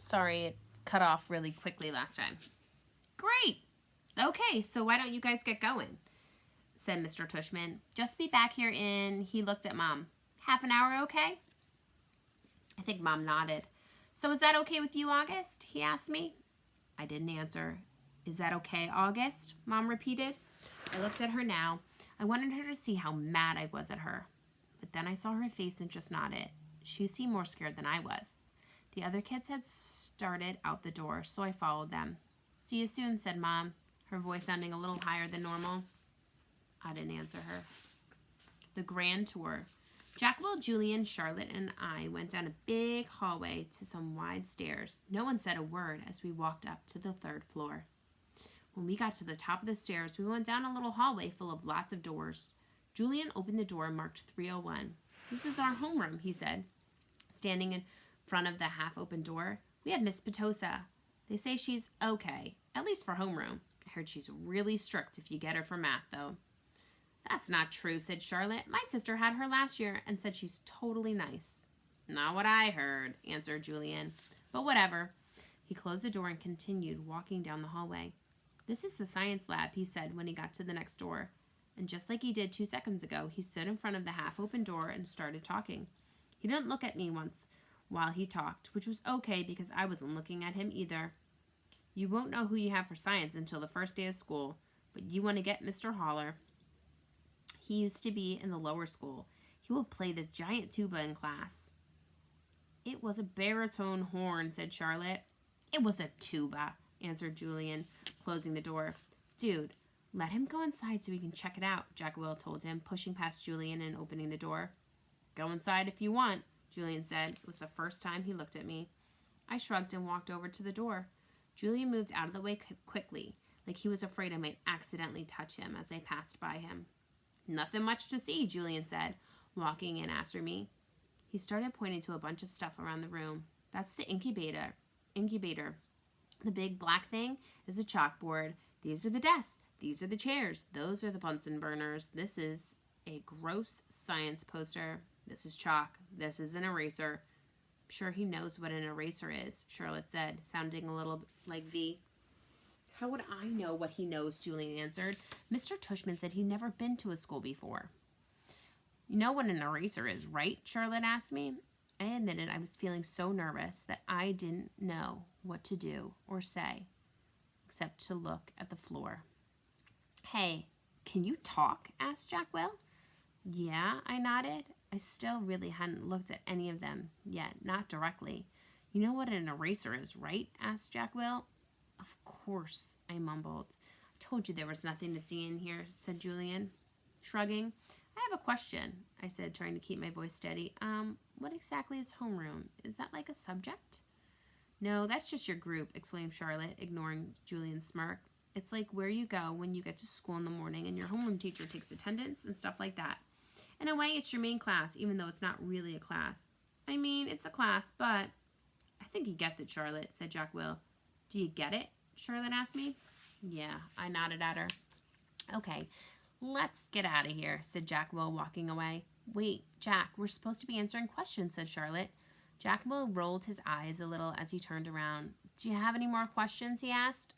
Sorry, it cut off really quickly last time. Great. Okay, so why don't you guys get going? Said Mr. Tushman. Just be back here in, he looked at Mom. Half an hour, okay? I think Mom nodded. So is that okay with you, August? He asked me. I didn't answer. Is that okay, August? Mom repeated. I looked at her now. I wanted her to see how mad I was at her. But then I saw her face and just nodded. She seemed more scared than I was. The other kids had started out the door, so I followed them. See you soon, said Mom, her voice sounding a little higher than normal. I didn't answer her. The grand tour. Jackwell, Julian, Charlotte, and I went down a big hallway to some wide stairs. No one said a word as we walked up to the 3rd floor. When we got to the top of the stairs, we went down a little hallway full of lots of doors. Julian opened the door marked 301. This is our homeroom, he said, standing in front of the half-open door. We have Miss Petosa. They say she's okay, at least for homeroom. I heard she's really strict if you get her for math, though. That's not true, said Charlotte. My sister had her last year and said she's totally nice. Not what I heard, answered Julian. But whatever. He closed the door and continued walking down the hallway. This is the science lab, he said when he got to the next door. And just like he did 2 seconds ago, he stood in front of the half-open door and started talking. He didn't look at me once while he talked, which was okay because I wasn't looking at him either. You won't know who you have for science until the first day of school, but you want to get Mr. Holler. He used to be in the lower school. He will play this giant tuba in class. It was a baritone horn, said Charlotte. It was a tuba, answered Julian, closing the door. Dude, let him go inside so we can check it out, Jackwell told him, pushing past Julian and opening the door. Go inside if you want, Julian said. It was the first time he looked at me. I shrugged and walked over to the door. Julian moved out of the way quickly, like he was afraid I might accidentally touch him as I passed by him. Nothing much to see, Julian said, walking in after me. He started pointing to a bunch of stuff around the room. That's the incubator. The big black thing is a chalkboard. These are the desks. These are the chairs. Those are the Bunsen burners. This is a gross science poster. This is chalk. This is an eraser. I'm sure he knows what an eraser is, Charlotte said, sounding a little like V. How would I know what he knows, Julian answered. Mr. Tushman said he'd never been to a school before. You know what an eraser is, right? Charlotte asked me. I admitted I was feeling so nervous that I didn't know what to do or say, except to look at the floor. Hey, can you talk? Asked Jackwell. Yeah, I nodded. I still really hadn't looked at any of them yet, not directly. You know what an eraser is, right? Asked Jackwell. Of course, I mumbled. I told you there was nothing to see in here, said Julian, shrugging. I have a question, I said, trying to keep my voice steady. What exactly is homeroom? Is that like a subject? No, that's just your group, exclaimed Charlotte, ignoring Julian's smirk. It's like where you go when you get to school in the morning and your homeroom teacher takes attendance and stuff like that. In a way, it's your main class, even though it's not really a class. I mean, it's a class, but... I think he gets it, Charlotte, said Jackwell. Do you get it? Charlotte asked me. Yeah, I nodded at her. Okay, let's get out of here, said Jackwell, walking away. Wait, Jack, we're supposed to be answering questions, said Charlotte. Jackwell rolled his eyes a little as he turned around. Do you have any more questions, he asked.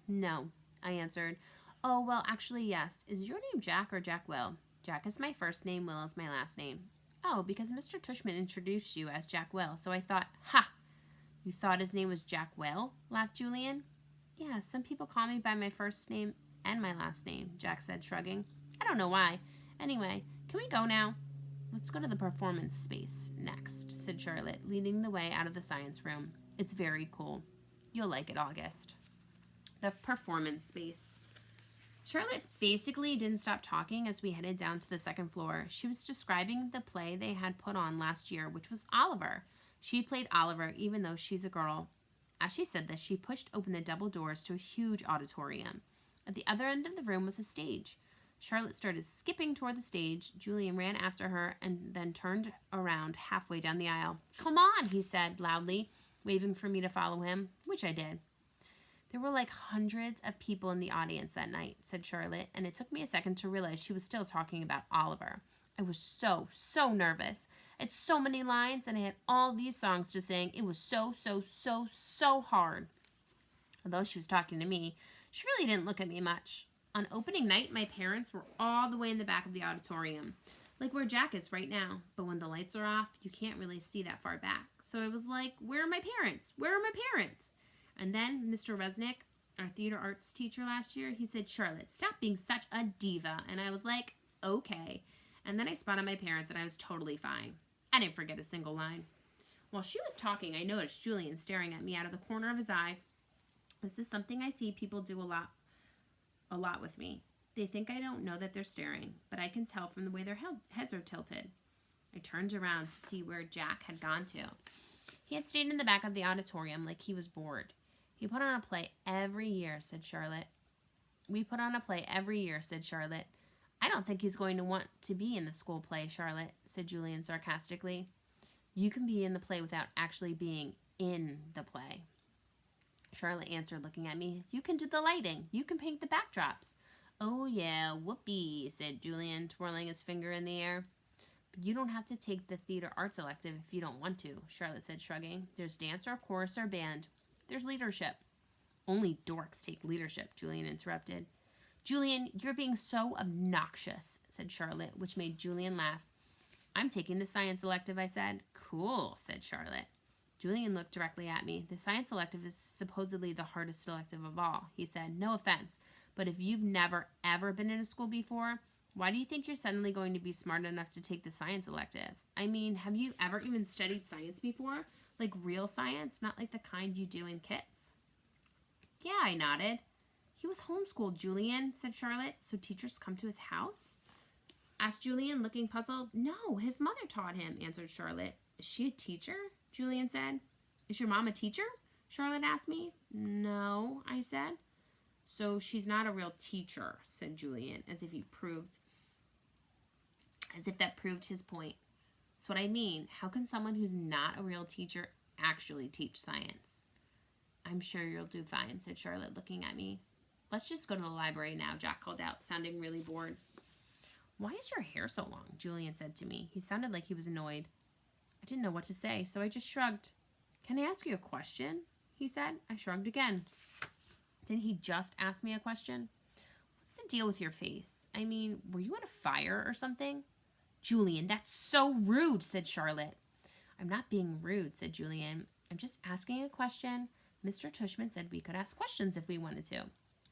No, I answered. Oh, well, actually, yes. Is your name Jack or Jackwell? Jack is my first name, Will is my last name. Oh, because Mr. Tushman introduced you as Jackwell, so I thought, ha! You thought his name was Jackwell? Laughed Julian. Yeah, some people call me by my first name and my last name, Jack said, shrugging. I don't know why. Anyway, can we go now? Let's go to the performance space next, said Charlotte, leading the way out of the science room. It's very cool. You'll like it, August. The performance space. Charlotte basically didn't stop talking as we headed down to the 2nd floor. She was describing the play they had put on last year, which was Oliver. She played Oliver even though she's a girl. As she said this, she pushed open the double doors to a huge auditorium. At the other end of the room was a stage. Charlotte started skipping toward the stage. Julian ran after her and then turned around halfway down the aisle. Come on, he said loudly, waving for me to follow him, which I did. There were like hundreds of people in the audience that night, said Charlotte, and it took me a second to realize she was still talking about Oliver. I was so nervous. It's so many lines, and I had all these songs to sing. It was so, so, so, so hard. Although she was talking to me, she really didn't look at me much. On opening night, my parents were all the way in the back of the auditorium, like where Jack is right now. But when the lights are off, you can't really see that far back. So I was like, where are my parents? Where are my parents? And then Mr. Resnick, our theater arts teacher last year, he said, Charlotte, stop being such a diva. And I was like, okay. And then I spotted my parents, and I was totally fine. I didn't forget a single line. While she was talking, I noticed Julian staring at me out of the corner of his eye. This is something I see people do a lot with me. They think I don't know that they're staring, but I can tell from the way their heads are tilted. I turned around to see where Jack had gone to. He had stayed in the back of the auditorium like he was bored. He put on a play every year, said Charlotte. We put on a play every year, said Charlotte. I don't think he's going to want to be in the school play, Charlotte, said Julian sarcastically. You can be in the play without actually being in the play. Charlotte answered, looking at me. You can do the lighting. You can paint the backdrops. Oh, yeah, whoopee, said Julian, twirling his finger in the air. But you don't have to take the theater arts elective if you don't want to, Charlotte said, shrugging. There's dance or chorus or band. There's leadership. Only dorks take leadership, Julian interrupted. Julian, you're being so obnoxious, said Charlotte, which made Julian laugh. I'm taking the science elective, I said. Cool, said Charlotte. Julian looked directly at me. The science elective is supposedly the hardest elective of all, he said. No offense, but if you've never, ever been in a school before, why do you think you're suddenly going to be smart enough to take the science elective? I mean, have you ever even studied science before? Like real science, not like the kind you do in kits? Yeah, I nodded. He was homeschooled, Julian, said Charlotte. So teachers come to his house? Asked Julian, looking puzzled. No, his mother taught him, answered Charlotte. Is she a teacher? Julian said. Is your mom a teacher? Charlotte asked me. No, I said. So she's not a real teacher, said Julian, as if that proved his point. That's what I mean. How can someone who's not a real teacher actually teach science? I'm sure you'll do fine, said Charlotte, looking at me. Let's just go to the library now, Jack called out, sounding really bored. Why is your hair so long? Julian said to me. He sounded like he was annoyed. I didn't know what to say, so I just shrugged. Can I ask you a question? He said. I shrugged again. Didn't he just ask me a question? What's the deal with your face? I mean, were you in a fire or something? Julian, that's so rude, said Charlotte. I'm not being rude, said Julian. I'm just asking a question. Mr. Tushman said we could ask questions if we wanted to.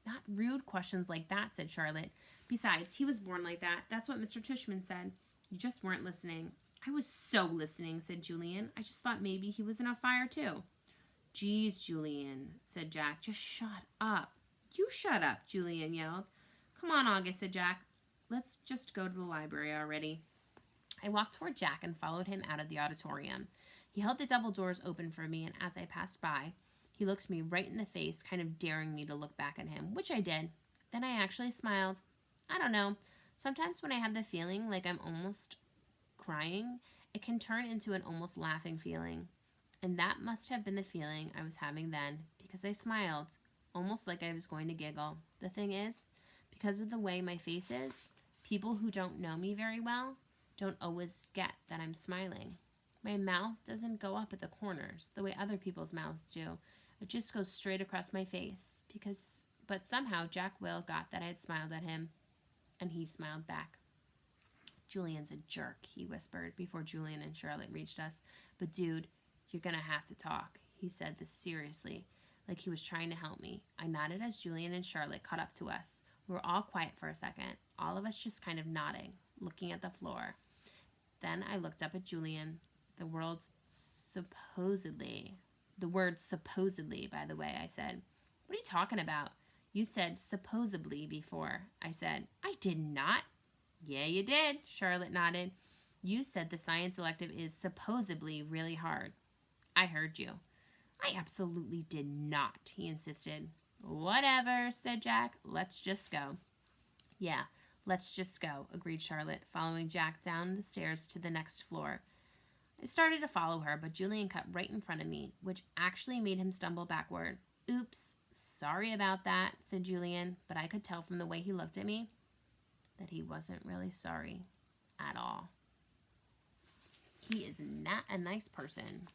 Not rude questions like that, said Charlotte. Besides, he was born like that. That's what Mr. Tushman said. You just weren't listening. I was so listening, said Julian. I just thought maybe he was in a fire too. Geez, Julian, said Jack. Just shut up. You shut up, Julian yelled. Come on, August, said Jack. Let's just go to the library already. I walked toward Jack and followed him out of the auditorium. He held the double doors open for me, and as I passed by, he looked me right in the face, kind of daring me to look back at him, which I did. Then I actually smiled. I don't know. Sometimes when I have the feeling like I'm almost crying, it can turn into an almost laughing feeling. And that must have been the feeling I was having then, because I smiled, almost like I was going to giggle. The thing is, because of the way my face is, people who don't know me very well don't always get that I'm smiling. My mouth doesn't go up at the corners the way other people's mouths do. It just goes straight across my face, but somehow Jack Will got that I had smiled at him, and he smiled back. Julian's a jerk, he whispered before Julian and Charlotte reached us. But dude, you're gonna have to talk. He said this seriously, like he was trying to help me. I nodded as Julian and Charlotte caught up to us. We were all quiet for a second, all of us just kind of nodding, looking at the floor. Then I looked up at Julian. The word supposedly, by the way, I said. What are you talking about? You said supposedly before. I said, I did not. Yeah, you did, Charlotte nodded. You said the science elective is supposedly really hard. I heard you. I absolutely did not, he insisted. Whatever, said Jack. Let's just go. Yeah, let's just go, agreed Charlotte, following Jack down the stairs to the next floor. I started to follow her, but Julian cut right in front of me, which actually made him stumble backward. Oops, sorry about that, said Julian, but I could tell from the way he looked at me that he wasn't really sorry at all. He is not a nice person.